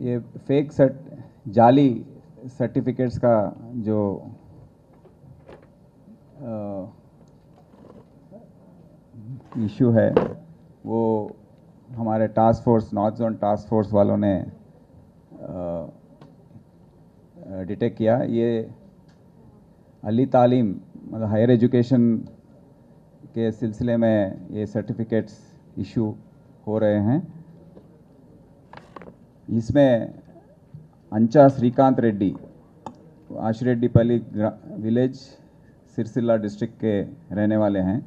ये फेक जाली सर्टिफिकेट्स का जो इशू है वो हमारे task force north zone task force वालों ने डिटेक्ट किया। ये अली तालीम मतलब हायर एजुकेशन के सिलसिले में ये सर्टिफिकेट्स इशू हो रहे हैं। इसमें अंचा श्रीकांत रेड्डी आशिरेड्डीपल्ली विलेज सिरसिल्ला डिस्ट्रिक्ट के रहने वाले हैं।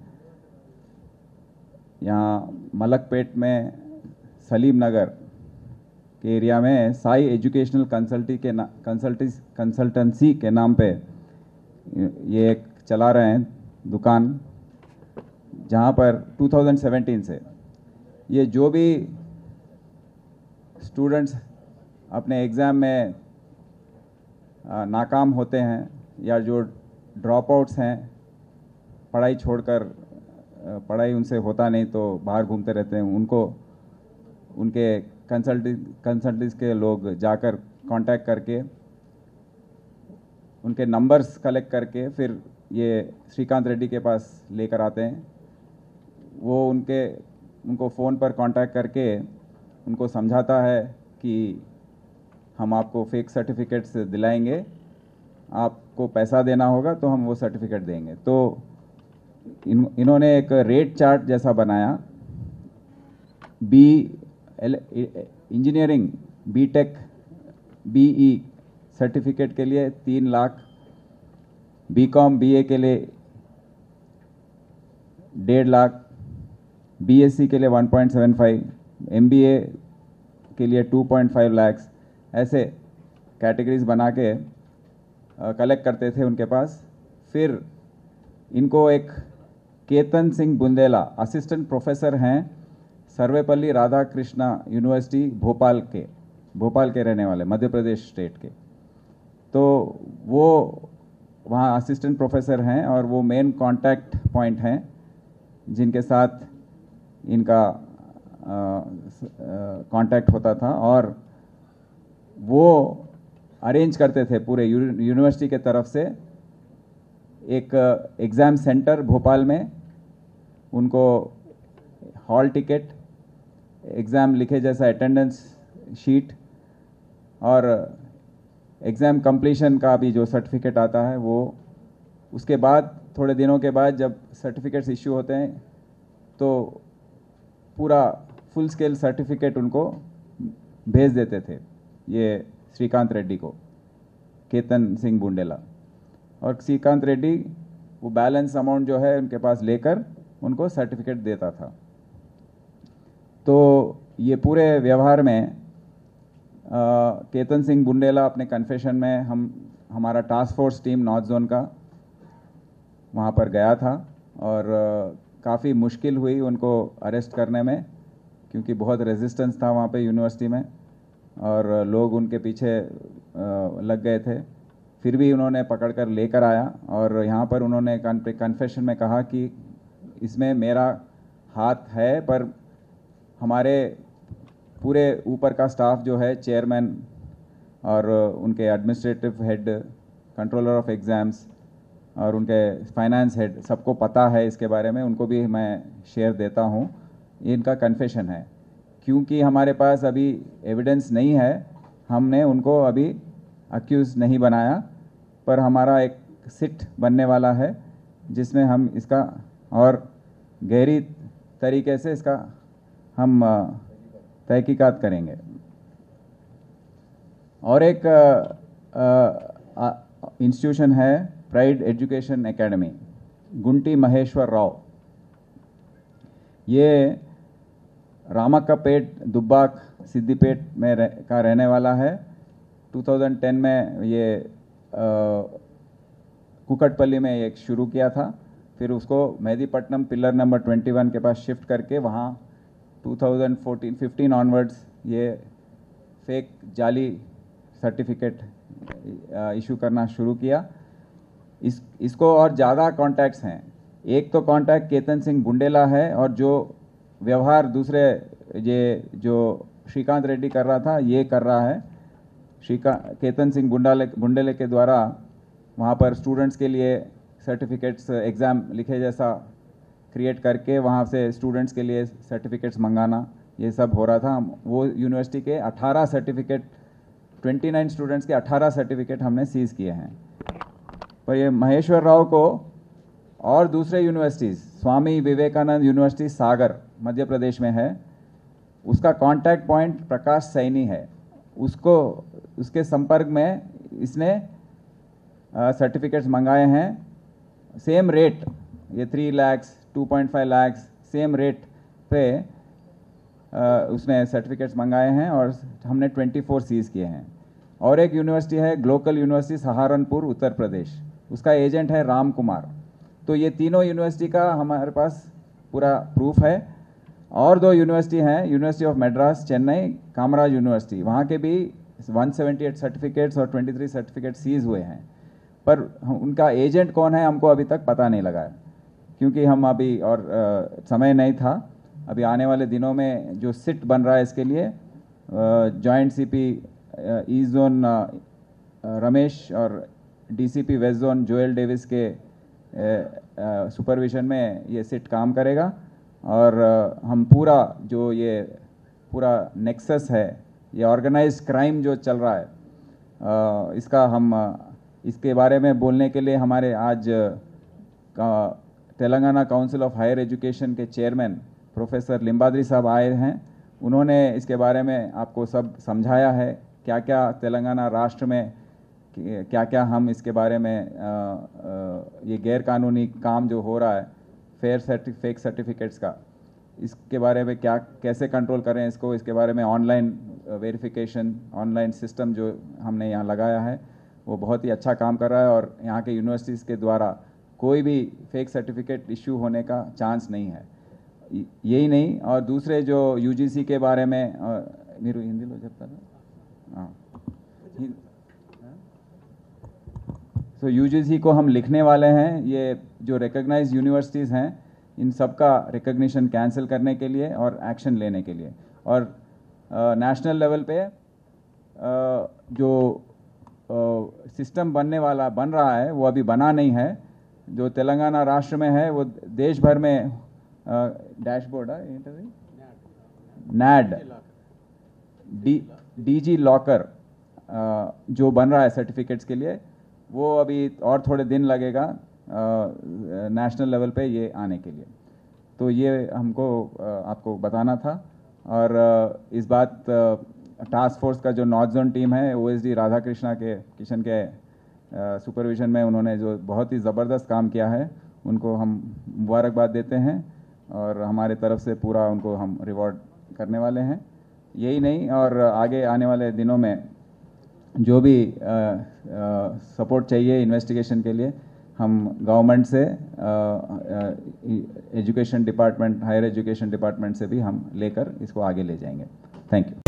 यहाँ मलकपेट में सलीम नगर के एरिया में साई एजुकेशनल कंसल्टेंसी के नाम पे ये एक चला रहे हैं दुकान, जहाँ पर 2017 से ये जो भी स्टूडेंट्स अपने एग्ज़ाम में नाकाम होते हैं या जो ड्रॉप आउट्स हैं, पढ़ाई छोड़कर पढ़ाई उनसे होता नहीं तो बाहर घूमते रहते हैं, उनको उनके कंसल्टेंट्स के लोग जाकर कांटेक्ट करके उनके नंबर्स कलेक्ट करके फिर ये श्रीकांत रेड्डी के पास लेकर आते हैं। वो उनको फ़ोन पर कांटेक्ट करके उनको समझाता है कि हम आपको फेक सर्टिफिकेट्स दिलाएंगे, आपको पैसा देना होगा तो हम वो सर्टिफिकेट देंगे। तो इन्होंने एक रेट चार्ट जैसा बनाया। इंजीनियरिंग बीटेक बीई सर्टिफिकेट के लिए 3 लाख, बीकॉम बीए के लिए 1.5 लाख, बीएससी के लिए 1.75, एमबीए के लिए 2.5 लाख, ऐसे कैटेगरीज बना के कलेक्ट करते थे उनके पास। फिर इनको एक केतन सिंह बुंदेला असिस्टेंट प्रोफेसर हैं सर्वेपल्ली राधाकृष्णा यूनिवर्सिटी भोपाल के रहने वाले, मध्य प्रदेश स्टेट के। तो वो वहाँ असिस्टेंट प्रोफेसर हैं और वो मेन कांटेक्ट पॉइंट हैं जिनके साथ इनका कांटेक्ट होता था, और वो अरेंज करते थे पूरे यूनिवर्सिटी के तरफ से एक एग्ज़ाम सेंटर भोपाल में, उनको हॉल टिकट, एग्ज़ाम लिखे जैसा अटेंडेंस शीट और एग्ज़ाम कंप्लीशन का भी जो सर्टिफिकेट आता है वो, उसके बाद थोड़े दिनों के बाद जब सर्टिफिकेट्स इश्यू होते हैं तो पूरा फुल स्केल सर्टिफिकेट उनको भेज देते थे ये श्रीकांत रेड्डी को, केतन सिंह बुंडेला। और श्रीकांत रेड्डी वो बैलेंस अमाउंट जो है उनके पास लेकर उनको सर्टिफिकेट देता था। तो ये पूरे व्यवहार में केतन सिंह बुंडेला अपने कन्फेशन में हमारा task force team north zone का वहाँ पर गया था और काफ़ी मुश्किल हुई उनको अरेस्ट करने में, क्योंकि बहुत रेजिस्टेंस था वहाँ पे यूनिवर्सिटी में और लोग उनके पीछे लग गए थे। फिर भी उन्होंने पकड़कर लेकर आया और यहाँ पर उन्होंने कन्फेशन में कहा कि इसमें मेरा हाथ है, पर हमारे पूरे ऊपर का स्टाफ जो है, चेयरमैन और उनके administrative head, controller of exams और उनके फाइनेंस हेड, सबको पता है इसके बारे में, उनको भी मैं शेयर देता हूँ। इनका कन्फेशन है। क्योंकि हमारे पास अभी एविडेंस नहीं है, हमने उनको अभी अक्यूज़ नहीं बनाया, पर हमारा एक सिट बनने वाला है जिसमें हम इसका और गहरी तरीके से इसका हम तहकीकात करेंगे। और एक इंस्टीट्यूशन है Pride Education Academy, Gunti Maheshwar Rao, ये रामक्कापेट दुब्बाक सिद्दीपेट में का रहने वाला है। 2010 में ये कुकटपल्ली में एक शुरू किया था, फिर उसको मेहदीपट्टनम पिलर नंबर 21 के पास शिफ्ट करके वहाँ 2015 ऑनवर्ड्स ये फेक जाली सर्टिफिकेट इशू करना शुरू किया। इसको और ज़्यादा कॉन्टैक्ट्स हैं। एक तो कॉन्टैक्ट केतन सिंह बुंडेला है और जो व्यवहार दूसरे ये जो श्रीकांत रेड्डी कर रहा था ये कर रहा है। केतन सिंह गुंडेले के द्वारा वहाँ पर स्टूडेंट्स के लिए सर्टिफिकेट्स एग्ज़ाम लिखे जैसा क्रिएट करके वहाँ से स्टूडेंट्स के लिए सर्टिफिकेट्स मंगाना, ये सब हो रहा था। वो यूनिवर्सिटी के 18 सर्टिफिकेट, 29 स्टूडेंट्स के 18 सर्टिफिकेट हमने सीज़ किए हैं। पर ये महेश्वर राव को और दूसरे यूनिवर्सिटीज़, स्वामी विवेकानंद यूनिवर्सिटी सागर मध्य प्रदेश में है, उसका कांटेक्ट पॉइंट प्रकाश सैनी है। उसके संपर्क में इसने सर्टिफिकेट्स मंगाए हैं। सेम रेट, ये 3 लाख 2.5 लाख सेम रेट पे उसने सर्टिफिकेट्स मंगाए हैं और हमने 24 सीज़ किए हैं। और एक यूनिवर्सिटी है ग्लोकल यूनिवर्सिटी सहारनपुर उत्तर प्रदेश, उसका एजेंट है राम कुमार। तो ये तीनों यूनिवर्सिटी का हमारे पास पूरा प्रूफ है। और 2 यूनिवर्सिटी हैं, university of Madras Chennai, Kamaraj university, वहाँ के भी 178 सर्टिफिकेट्स और 23 सर्टिफिकेट सीज हुए हैं। पर उनका एजेंट कौन है हमको अभी तक पता नहीं लगा है, क्योंकि हम अभी और समय नहीं था। अभी आने वाले दिनों में जो सिट बन रहा है इसके लिए, joint CP east zone Ramesh और DCP west zone Joel Davis के सुपरविजन में ये सिट काम करेगा। और हम पूरा जो ये पूरा नेक्सस है, ये ऑर्गेनाइज्ड क्राइम जो चल रहा है, इसका हम इसके बारे में बोलने के लिए हमारे आज Telangana council of higher education के चेयरमैन प्रोफेसर लिम्बाद्री साहब आए हैं। उन्होंने इसके बारे में आपको सब समझाया है, क्या क्या तेलंगाना राष्ट्र में क्या क्या हम इसके बारे में ये गैर कानूनी काम जो हो रहा है फेक सर्टिफिकेट्स का, इसके बारे में क्या कैसे कंट्रोल करें इसको, इसके बारे में ऑनलाइन वेरिफिकेशन, ऑनलाइन सिस्टम जो हमने यहाँ लगाया है वो बहुत ही अच्छा काम कर रहा है। और यहाँ के यूनिवर्सिटीज़ के द्वारा कोई भी फेक सर्टिफिकेट इश्यू होने का चांस नहीं है। यही नहीं, और दूसरे जो यूजीसी के बारे में మీరు హిందీలో చెప్తారా? तो यूजीसी को हम लिखने वाले हैं, ये जो रिकॉग्नाइज्ड यूनिवर्सिटीज़ हैं इन सब का रिकॉग्निशन कैंसिल करने के लिए और एक्शन लेने के लिए। और नेशनल लेवल पे जो सिस्टम बन रहा है वो अभी बना नहीं है। जो तेलंगाना राष्ट्र में है वो देश भर में डैशबोर्ड है, नैड डीजी लॉकर जो बन रहा है सर्टिफिकेट्स के लिए, वो अभी और थोड़े दिन लगेगा नेशनल लेवल पे ये आने के लिए। तो ये हमको आपको बताना था। और इस बात टास्क फोर्स का जो नॉर्थ जोन टीम है, ओएसडी राधा किशन के सुपरविजन में उन्होंने जो बहुत ही ज़बरदस्त काम किया है, उनको हम मुबारकबाद देते हैं और हमारे तरफ से पूरा उनको हम रिवॉर्ड करने वाले हैं। यही नहीं, और आगे आने वाले दिनों में जो भी सपोर्ट चाहिए इन्वेस्टिगेशन के लिए, हम गवर्नमेंट से education department, higher education department से भी हम लेकर इसको आगे ले जाएंगे। Thank you.